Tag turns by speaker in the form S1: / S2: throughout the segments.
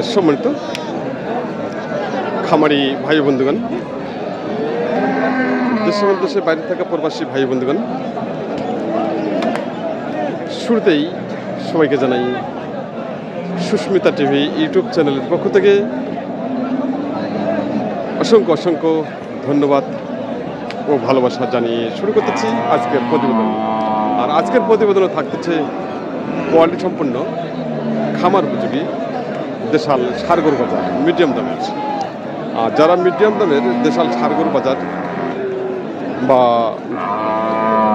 S1: সম্মানিত খামারি ভাই বন্ধুগণ, দেশের দেশের বাইরে থাকা প্রবাসী ভাই বন্ধুগণ, শুরুতেই সবাইকে জানাই সুস্মিতা টিভি ইউটিউব চ্যানেলের পক্ষ থেকে অসংখ্য অসংখ্য ধন্যবাদ ও ভালোবাসা জানিয়ে শুরু করতেছি আজকের প্রতিবেদন। আর আজকের প্রতিবেদনে থাকতেছে কোয়ালিটি সম্পন্ন খামার উপযোগী দেশাল ষাড় বাজার মিডিয়াম দামের। আর যারা মিডিয়াম দামের দেশাল ষাড় বাজার বা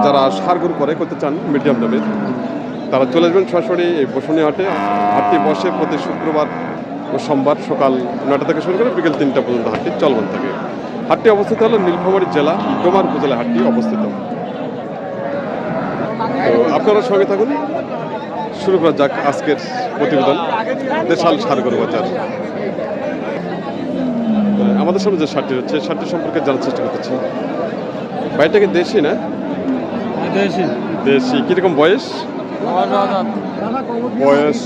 S1: যারা ষাড় ক্রয় করতে চান মিডিয়াম দামের, তারা চলে আসবেন সরাসরি এই বসুনিয়া হাটে। হাটটি বসে প্রতি শুক্রবার ও সোমবার সকাল 9টা থেকে শুরু করে বিকেল 3টা পর্যন্ত হাটটি চলমান থাকে। হাটটি অবস্থিত হলো নীলফামারী জেলা ডোমার উপজেলা হাটটি অবস্থিত। তো আপনারা সঙ্গে থাকুন, শুরু করা যাক আজকের প্রতিবেদন দেশাল ষাড় বাজার। আমাদের সামনে যে শার্টটি হচ্ছে শার্টটি সম্পর্কে জানার চেষ্টা করতেছি। ভাইটাকে দেশি না?
S2: দেশি।
S1: দেশি। কিরকম বয়স? বয়স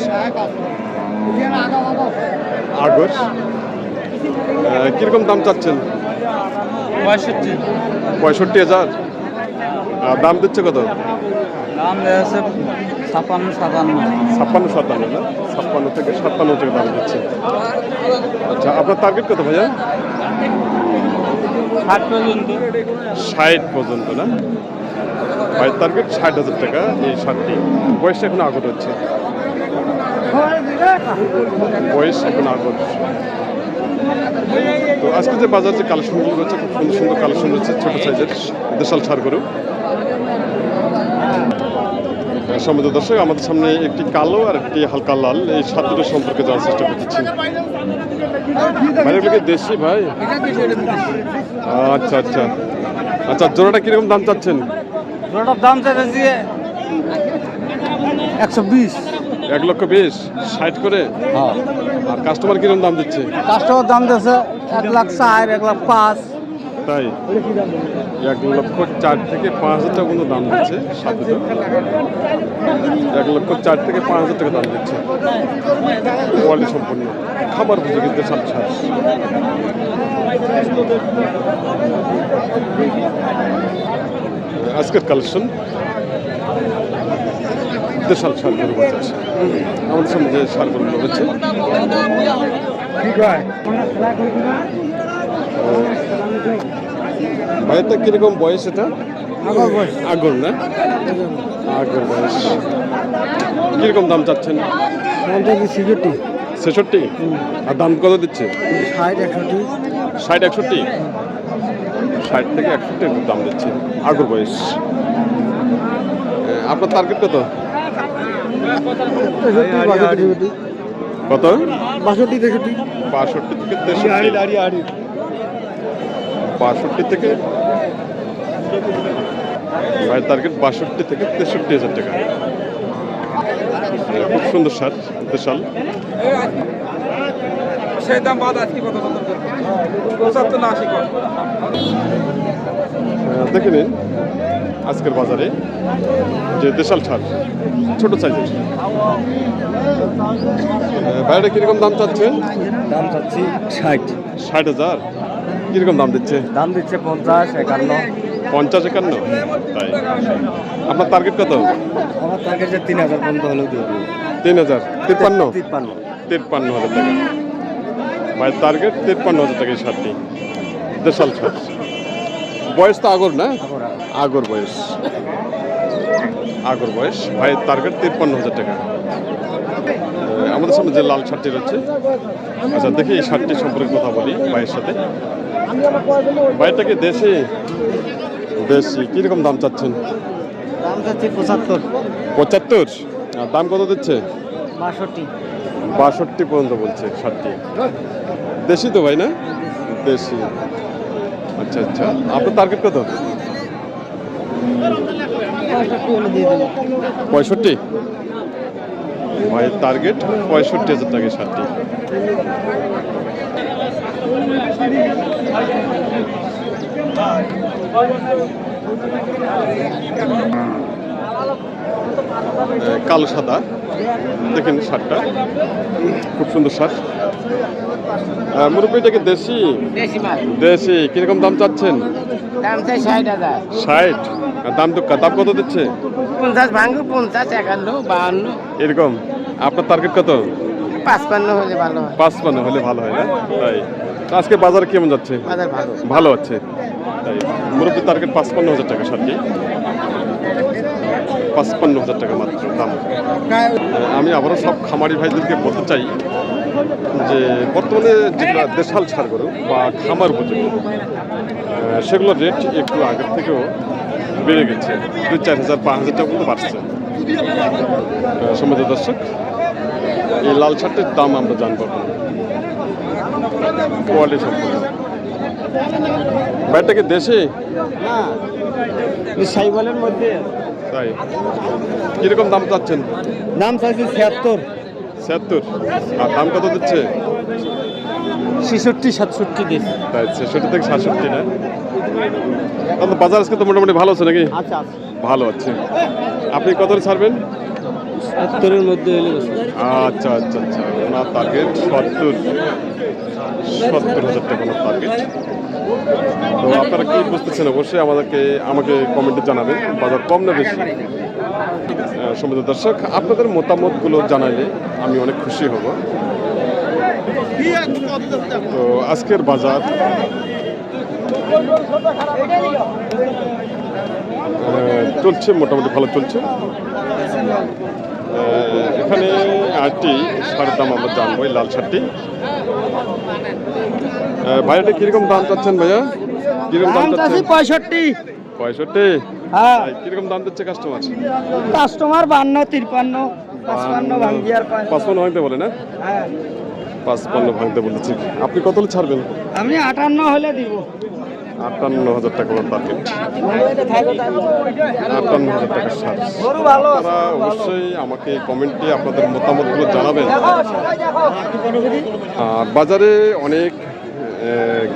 S1: আগস্ট। কিরকম দাম চাচ্ছেন? 65,000। দাম দিচ্ছে কত?
S2: দাম দিয়েছে 56-57।
S1: 56-57 না? 56 থেকে 57 টাকা দাম দিচ্ছে। আচ্ছা, আপনার টার্গেট কত ভাইয়া?
S2: 60 পর্যন্ত।
S1: 60 পর্যন্ত না? ভাই টার্গেট 60,000 টাকা এই শার্টটি। বয়সটা এখন আগত হচ্ছে, বয়স এখন আগত। তো আজকে যে বাজার যে কালেকশনগুলো রয়েছে, খুব সুন্দর সুন্দর কালেকশন রয়েছে ছোট সাইজের দেশাল ষাড় গরু। সম্মানিত দর্শক, আমাদের সামনে একটি কালো আর একটি হালকা লাল, এই সাতটি সম্পর্কে জানার চেষ্টা করতেছি। ভাই এগুলো কি দেশি ভাই? আচ্ছা আচ্ছা আচ্ছা, জোড়াটা কিরকম দাম চাচ্ছেন?
S2: জোড়াটার দাম চাইছি 120।
S1: 1,20,000। 60 করে?
S2: হ্যাঁ।
S1: আর কাস্টমার কিরকম দাম দিচ্ছে?
S2: কাস্টমার দাম দিয়েছে 1,04,000, 1,05,000।
S1: তাই 1,04,000 থেকে 5,000 টাকা পর্যন্ত দাম দিচ্ছে। 1,04,000 থেকে 5,000 টাকা দাম দিচ্ছে। কোয়ালিটি সম্পন্ন খাবার উপযোগী দেশাল ষাড়। আজকের কালেকশন দেশাল ষাড় গরু বাজার। আমাদের সামনে যে ষাড় গরুগুলো রয়েছে, ভাইয়েরটা কিরকম বয়স? এটা আগর না? আগর বয়স। কিরকম দাম চাচ্ছেন? 66। আর দাম কত দিচ্ছে? 60-61। 60 থেকে 61 দাম দিচ্ছে। আগর বয়স। আপনার টার্গেট কত? কত?
S2: 62 থেকে
S1: 63। 62 থেকে ভাইয়ের টার্গেট 62 থেকে 63,000 টাকা। খুব সুন্দর ষাড় দেশাল।
S2: সেই দাম বাদ আজকে কত 75 না 80 কর।
S1: দেখে নিন আজকের বাজারে যে দেশাল ষাড় ছোট সাইজের। ভাইটা কিরকম দাম চাচ্ছেন?
S2: দাম চাচ্ছি
S1: 60,000। কিরকম দাম দিচ্ছে?
S2: দাম দিচ্ছে 50-51।
S1: 50-51। তাই আপনার টার্গেট কত?
S2: আমার টার্গেট 3,000 পর্যন্ত হলেও দিয়ে দেবো।
S1: 3,000। 53।
S2: 53,000
S1: টাকা। ভাই টার্গেট 53,000 টাকা এই ষাড়টি দেশাল ষাড়। বয়স তো আগর না? আগর বয়স। আগর বয়স। ভাইয়ের টার্গেট 53,000 টাকা। আমাদের সামনে যে লাল শার্টটি রয়েছে, আচ্ছা দেখি এই শার্টটি সম্পর্কে কথা বলি ভাইয়ের সাথে। ভাইটাকে দেশি? দেশি। কিরকম দাম চাচ্ছেন?
S2: দাম চাচ্ছি 75।
S1: 75। আর দাম কত দিচ্ছে?
S2: 62।
S1: 62 পর্যন্ত বলছে শার্টটি। দেশি তো ভাই না? দেশি। আচ্ছা আচ্ছা, আপনার টার্গেট কত? 65। ভাইয়ের টার্গেট 65,000 টাকা শার্টটি। কালো সাদা, দেখেন শার্টটা খুব সুন্দর শার্ট। মুরব্বীটা কি দেশি?
S3: দেশি মাল
S1: দেশি। কিরকম দাম চাচ্ছেন?
S3: দাম চাই 60,000
S1: 60। আর দাম কত দিচ্ছে?
S3: 50 ভাঙবো 50 51 52
S1: এরকম। আপনার টার্গেট কত?
S3: 55 হলে ভালো হয়
S1: 55 হলে ভালো হয় না? তাই তো আজকে বাজার কেমন যাচ্ছে?
S3: বাজার ভালো
S1: ভালো আছে। তাই মুরব্বীর টার্গেট 55,000 টাকা সারটি। 55,000 টাকা মাত্র দাম। আমি আবারও সব খামারি ভাইদেরকে বলতে চাই যে বর্তমানে যেগুলো দেশাল ছাড় গরু বা খামার উপযোগী সেগুলোর রেট একটু আগের থেকেও বেড়ে গেছে। 2-4,000 5,000 টাকা পর্যন্ত বাড়ছে। সম্মানিত দর্শক, এই লাল শার্টের দাম আমরা জানবো কোয়ালিটি সম্পর্কে। ব্যাটটাকে দেশে
S3: সাইবলের মধ্যে
S1: তাই কিরকম দাম চাচ্ছেন?
S3: দাম চাইছি 76
S1: 76। আর দাম কত দিচ্ছে?
S3: 66 67 দিস
S1: তাই 66 থেকে 67 না? তাহলে বাজার আজকে তো মোটামুটি ভালো আছে নাকি?
S3: আচ্ছা
S1: ভালো আছে। আপনি কত ছাড়বেন?
S3: 70 এর মধ্যে হলে
S1: আচ্ছা আচ্ছা আচ্ছা, ওনার টার্গেট 70,000 টাকা ওনার টার্গেট। তো আপনারা কি বুঝতেছেন অবশ্যই আমাকে কমেন্টে জানাবেন বাজার কম না বেশি। সম্মানিত দর্শক, আপনাদের মতামতগুলো জানাইলে আমি অনেক খুশি হব। তো আজকের বাজার চলছে, মোটামুটি ভালো চলছে। এখানে আটটি শাড়ির দাম আমরা জানবো, এই লাল শাড়িটি। ভাইয়াটা কিরকম দাম চাচ্ছেন ভাইয়া? কিরকম দাম চাচ্ছেন?
S3: 65
S1: 65।
S3: হ্যাঁ
S1: কিরকম দাম দিচ্ছে কাস্টমার?
S3: কাস্টমার 52 53 55 ভাঙ্গি আর
S1: 55 ভাঙতে বলে না?
S3: হ্যাঁ
S1: 55 ভাঙতে বলেছি। আপনি কত হলে ছাড়বেন?
S3: আমি 58 হলে দিব
S1: 58,000 টাকা টার্গেট। 58,000 টাকা ছাড়।
S3: গরু ভালো
S1: আপনারা অবশ্যই আমাকে কমেন্টে আপনাদের মতামতগুলো জানাবেন। বাজারে অনেক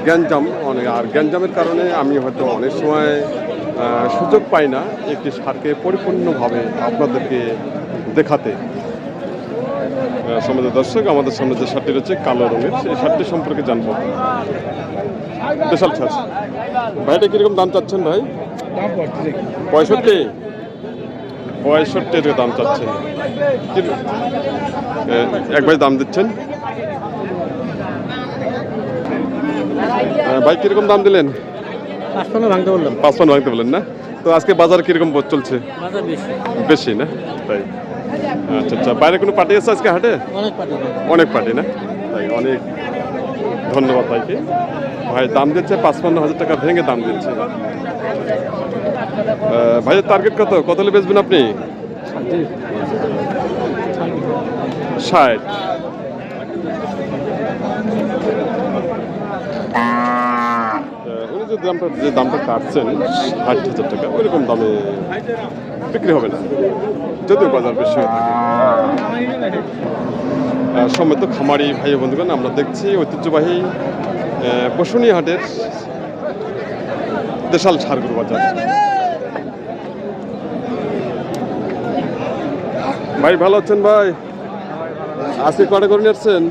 S1: গ্যাঞ্জাম, আর গ্যাঞ্জামের কারণে আমি হয়তো অনেক সময় সুযোগ পাই না একটি সারকে পরিপূর্ণভাবে আপনাদেরকে দেখাতে। সমাজের দর্শক, আমাদের সামনে যে শার্টটি রয়েছে কালো রঙের, সেই শার্টটি সম্পর্কে জানবো। দেশাল ছাড় ভাইটা কিরকম দাম চাচ্ছেন ভাই? 65। 65 দাম চাচ্ছেন। এক ভাই দাম দিচ্ছেন। ভাই কিরকম দাম দিলেন?
S3: 55 ভাঙতে বললাম
S1: 55 ভাঙতে বললেন না? তো আজকে বাজার কিরকম চলছে?
S3: বাজার বেশি
S1: বেশি না? তাই আচ্ছা আচ্ছা। বাইরে কোনো পার্টি আছে আজকে হাটে?
S3: অনেক পাটি
S1: অনেক পার্টি না? তাই অনেক ধন্যবাদ ভাইকে। ভাই দাম দিচ্ছে 55,000 টাকা ভেঙে দাম দিচ্ছে। ভাইয়ের টার্গেট কত? কত হলে বেচবেন আপনি? 60। উনি যে দামটা কাটছেন 60,000 টাকা, ওইরকম দামে বিক্রি হবে না, যদিও বাজার বেশি হয়ে থাকে। সম্মিলিত খামারি ভাই বন্ধুগণ, আমরা দেখছি ঐতিহ্যবাহী বসুনিয়া হাটের দেশাল ছাড়গুলো বাজার। ভাই ভালো আছেন ভাই? আজকে কটা করে নিয়ে আসছেন?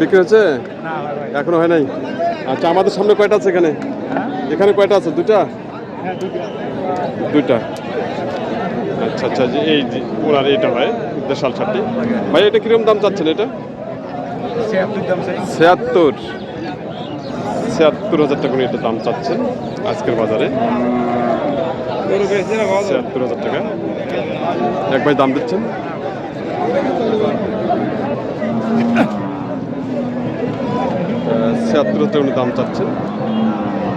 S1: বিক্রি হয়েছে? এখনো হয় নাই? আচ্ছা, আমাদের সামনে কয়টা আছে এখানে? এখানে কয়টা আছে? দুইটা? দুইটা। আচ্ছা আচ্ছা, যে এই যে ওনার এটা হয় দেশাল ছাড়টি। ভাই এটা কিরকম দাম চাচ্ছেন? এটা 76,000 টাকা এটা দাম চাচ্ছেন আজকের বাজারে। 76,000 টাকা এক ভাই দাম দিচ্ছেন। 76,000 টাকা দাম চাচ্ছেন।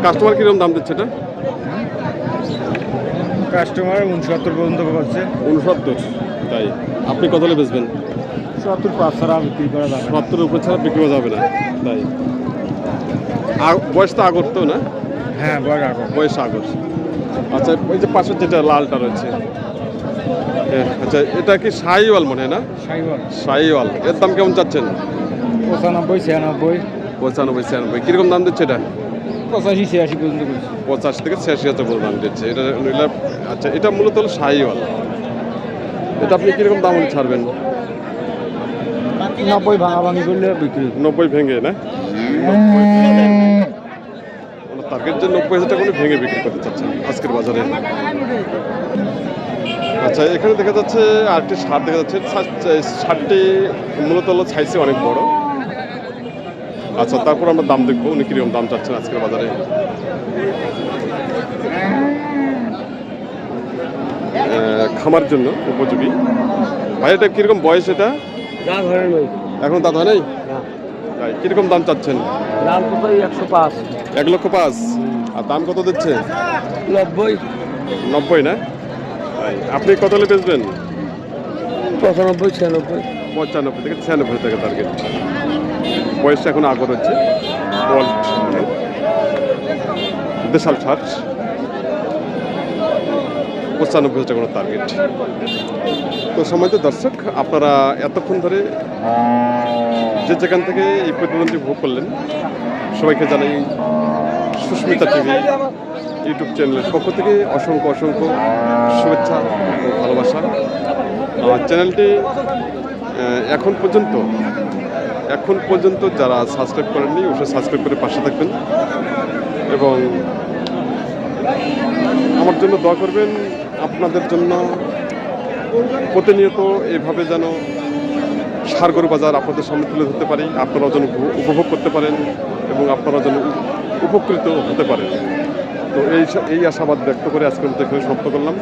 S1: কাস্টমার কিরকম দাম দিচ্ছে এটা?
S2: কাস্টমার 69 পর্যন্ত বলছে।
S1: 69। তাই আপনি কত হলে বেচবেন?
S2: 75 ছাড়া বিক্রি করা যাবে
S1: 70 উপরে ছাড়া বিক্রি করা যাবে না। তাই বয়স তো আগর তো না?
S2: হ্যাঁ বড় রাখো
S1: বয়স আগর। আচ্ছা, ওই যে পাশের যেটা লালটা রয়েছে, আচ্ছা এটা কি শাহিওয়াল মনে হয় না?
S2: সাইবল
S1: শাহিওয়াল। এর দাম কেমন চাচ্ছেন?
S2: 95 96
S1: 95 96। কিরকম দাম দিচ্ছে এটা?
S2: 85 86 পর্যন্ত বলছে।
S1: 85 থেকে 86,000 পর্যন্ত দাম দিচ্ছে এটা। আচ্ছা, এটা মূলত হলো শাহিওয়াল। এটা আপনি কিরকম দাম হলে ছাড়বেন?
S3: 90 ভাঙাভাঙি করলে বিক্রি
S1: 90 ভেঙে না টার্গেট যে 90,000 টাকা করে ভেঙে বিক্রি করতে চাচ্ছেন আজকের বাজারে। আচ্ছা, এখানে দেখা যাচ্ছে আরেকটি ষাঁড় দেখা যাচ্ছে। ষাঁড়টি মূলত হলো সাইজে অনেক বড়। আচ্ছা, তারপর আমরা দাম দেখবো উনি কিরকম দাম চাচ্ছেন আজকের বাজারে। খামার জন্য উপযোগী। ভাই এটা কিরকম বয়স? এটা এখন দাঁত হয় নাই? তাই কিরকম দাম চাচ্ছেন?
S3: দাম কত? 105
S1: 1,05,000। আর দাম কত দিচ্ছে? 90 না? তাই আপনি কত হলে বেচবেন?
S3: 95 96
S1: 95 থেকে 96 টাকা টার্গেট। বয়সটা এখন আগর হচ্ছে দেশাল ষাট 95,000 টাকা কোনো টার্গেট। তো সম্মানিত দর্শক, আপনারা এতক্ষণ ধরে যে যেখান থেকে এই প্রতিবেদনটি ভোগ করলেন সবাইকে জানাই সুস্মিতা টিভি ইউটিউব চ্যানেলের পক্ষ থেকে অসংখ্য অসংখ্য শুভেচ্ছা ও ভালোবাসা। আমার চ্যানেলটি এখন পর্যন্ত যারা সাবস্ক্রাইব করেননি অবশ্যই সাবস্ক্রাইব করে পাশে থাকবেন এবং আমার জন্য দোয়া করবেন। আপনাদের জন্য প্রতিনিয়ত এভাবে যেন ষাঁড় গরু বাজার আপনাদের সামনে তুলে ধরতে পারি, আপনারাও যেন উপভোগ করতে পারেন এবং আপনারা যেন উপকৃত হতে পারেন। তো এই আশাবাদ ব্যক্ত করে আজকের মতো এখানে সমাপ্ত করলাম।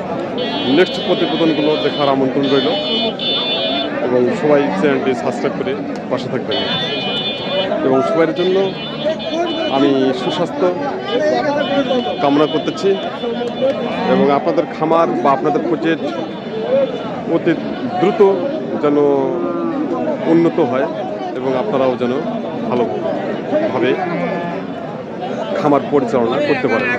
S1: নেক্সট প্রতিবেদনগুলো দেখার আমন্ত্রণ রইল এবং সবাই চ্যানেলটি সাবস্ক্রাইব করে পাশে থাকবেন এবং সবার জন্য আমি সুস্বাস্থ্য কামনা করতেছি এবং আপনাদের খামার বা আপনাদের প্রজেক্ট অতি দ্রুত যেন উন্নত হয় এবং আপনারাও যেন ভালোভাবে খামার পরিচালনা করতে পারেন।